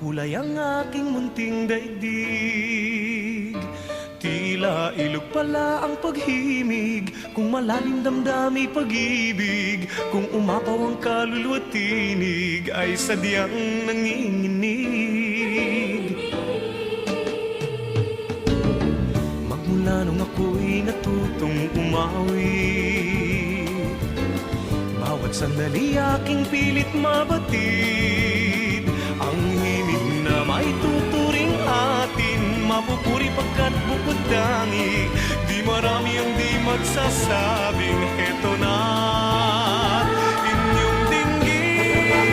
Makulay ang aking munting daigdig. Tila ilog pala ang paghimig, kung malalim damdami pag-ibig, kung umapaw ang kaluluwa tinig, ay sadyang nanginginig. Magmula nung ako'y natutong umawi, bawat sandali aking pilit mabatid. Ang himig na may tuturing atin, mapupuri pagkat bukod tangi. Di marami ang di magsasabing eto na inyong dinggin.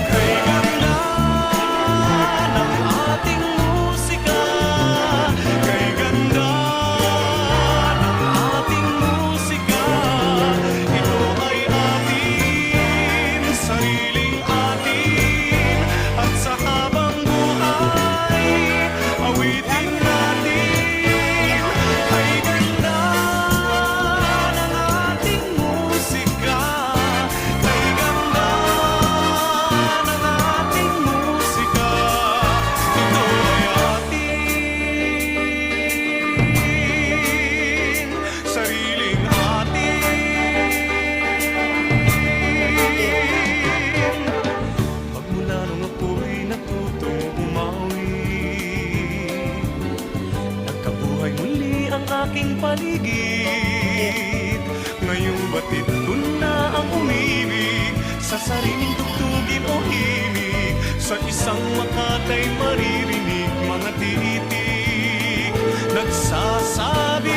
Kay ganda ng ating musika, kay ganda ng ating musika, ito ay atin, sariling atin, at sa habang buhay, awitin natin. Kay ganda ng ating musika, kay ganda ng ating musika, ito ay atin, sariling atin. Magmula nung ako'y natutong umawi, nagkabuhay muli ang aking paligid. Ngayong batid ko na ang umibig, sa sariling tugtugin o himig, sa isang makatay maririnig mga titig nagsasabi